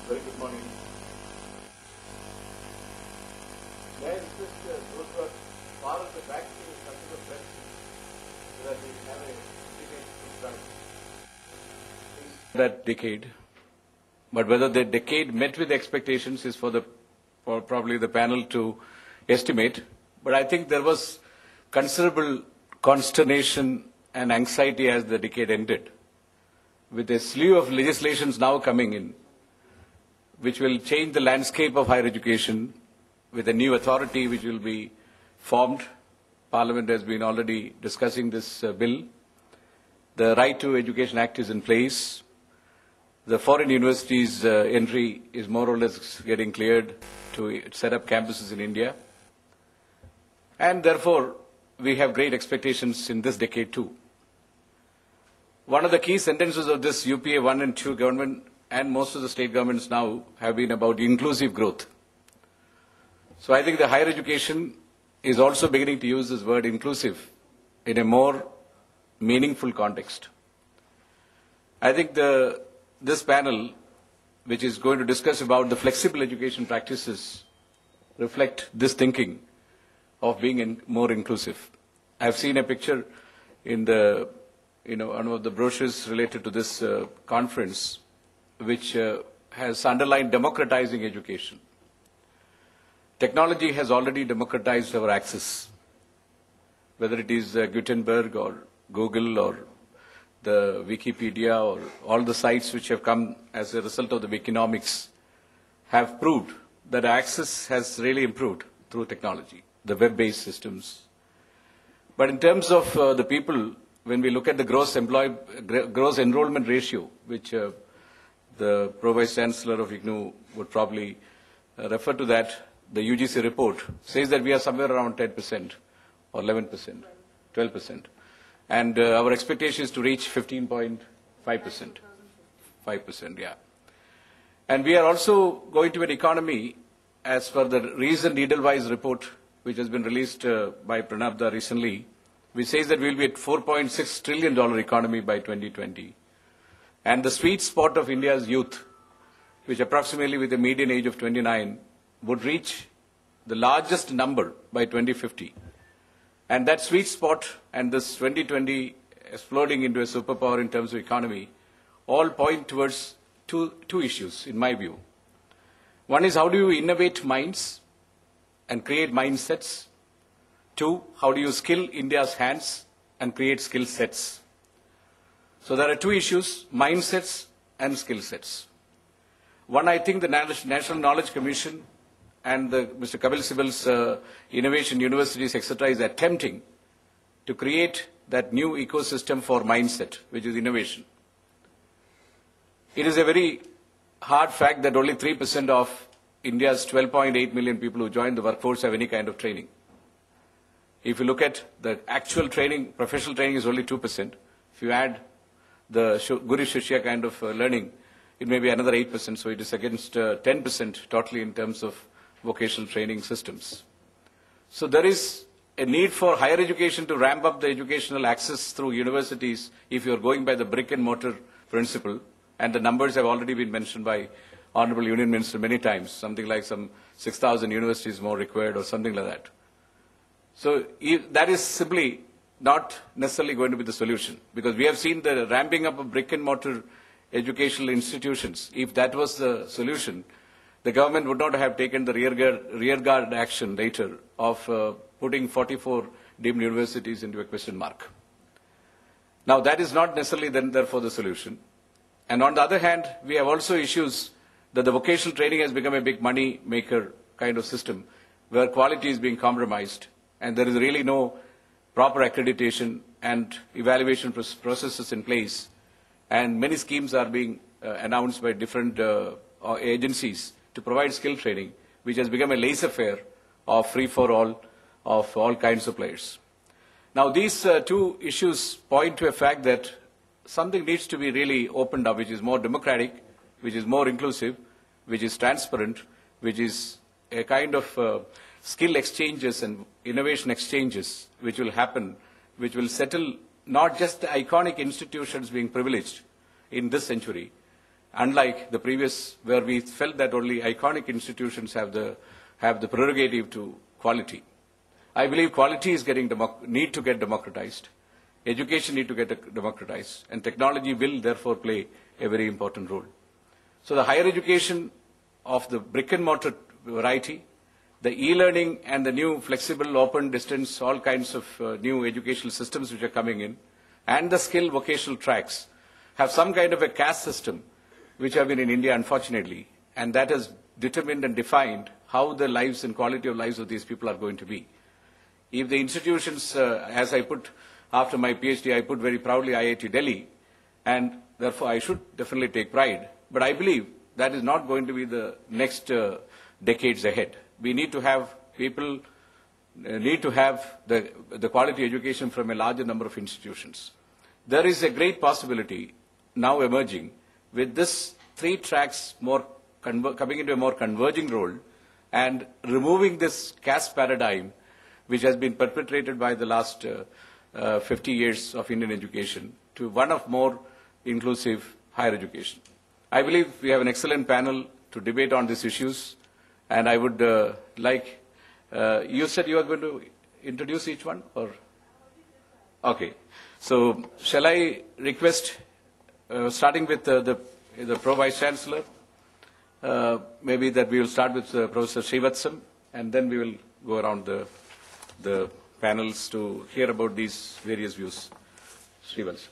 Very good morning. May I request those who are far at the back to come to the front so that we have a debate to start. That decade, but whether the decade met with expectations is for probably the panel to estimate. But I think there was considerable consternation and anxiety as the decade ended, with a slew of legislations now coming in, which will change the landscape of higher education, with a new authority which will be formed. Parliament has been already discussing this bill. The Right to Education Act is in place. The foreign universities' entry is more or less getting cleared to set up campuses in India. And therefore, we have great expectations in this decade too. One of the key sentences of this UPA 1 and 2 government and most of the state governments now have been about inclusive growth. So I think the higher education is also beginning to use this word inclusive in a more meaningful context. I think this panel, which is going to discuss about the flexible education practices, reflect this thinking of being more inclusive. I've seen a picture in one of the brochures related to this conference, which has underlined democratizing education. Technology has already democratized our access, whether it is Gutenberg or Google or the Wikipedia or all the sites which have come as a result of the Wikinomics have proved that access has really improved through technology, the web-based systems. But in terms of the people, when we look at the gross enrollment ratio, which the Pro-Vice Chancellor of IGNOU would probably refer to that, the UGC report says that we are somewhere around 10% or 11%, 12%. And our expectation is to reach 15.5%. 5%, yeah. And we are also going to an economy, as per the recent Edelweiss report, which has been released by Pranabda recently, which says that we will be at $4.6 trillion economy by 2020. And the sweet spot of India's youth, which approximately with a median age of 29, would reach the largest number by 2050. And that sweet spot and this 2020 exploding into a superpower in terms of economy all point towards two issues, in my view. One is, how do you innovate minds and create mindsets? Two, how do you skill India's hands and create skill sets? So there are two issues, mindsets and skill sets. One, I think the National Knowledge Commission and Mr. Kapil Sibal's innovation universities, etc., is attempting to create that new ecosystem for mindset, which is innovation. It is a very hard fact that only 3% of India's 12.8 million people who join the workforce have any kind of training. If you look at the actual training, professional training is only 2%. If you add the Guru Shishya kind of learning, it may be another 8%, so it is against 10% totally in terms of vocational training systems. So there is a need for higher education to ramp up the educational access through universities if you are going by the brick and mortar principle, and the numbers have already been mentioned by Honorable Union Minister many times, something like some 6,000 universities more required or something like that. So that is simply not necessarily going to be the solution, because we have seen the ramping up of brick and mortar educational institutions. If that was the solution, the government would not have taken the rearguard action later of putting 44 deemed universities into a question mark. Now, that is not necessarily then therefore the solution. And on the other hand, we have also issues that the vocational training has become a big money maker kind of system where quality is being compromised and there is really no proper accreditation and evaluation processes in place. And many schemes are being announced by different agencies to provide skill training, which has become a laissez-faire of free-for-all of all kinds of players. Now, these two issues point to a fact that something needs to be really opened up, which is more democratic, which is more inclusive, which is transparent, which is a kind of skill exchanges and innovation exchanges which will happen, which will settle not just the iconic institutions being privileged in this century, unlike the previous, where we felt that only iconic institutions have the prerogative to quality. I believe quality is need to get democratized. Education need to get democratized, and technology will therefore play a very important role. So the higher education of the brick and mortar variety, the e-learning and the new flexible, open distance, all kinds of new educational systems which are coming in, and the skill vocational tracks have some kind of a caste system which have been in India, unfortunately, and that has determined and defined how the lives and quality of lives of these people are going to be. If the institutions, as I put after my PhD, I put very proudly IIT Delhi, and therefore I should definitely take pride. But I believe that is not going to be the next decades ahead. We need to have people, need to have the quality education from a larger number of institutions. There is a great possibility now emerging with this 3 tracks coming into a more converging role and removing this caste paradigm which has been perpetrated by the last 50 years of Indian education to one of more inclusive higher education. I believe we have an excellent panel to debate on these issues, and I would you said you are going to introduce each one, or? Okay. So shall I request, starting with the Pro Vice Chancellor, maybe that we will start with Professor Srivatsam, and then we will go around the panels to hear about these various views. Srivatsam.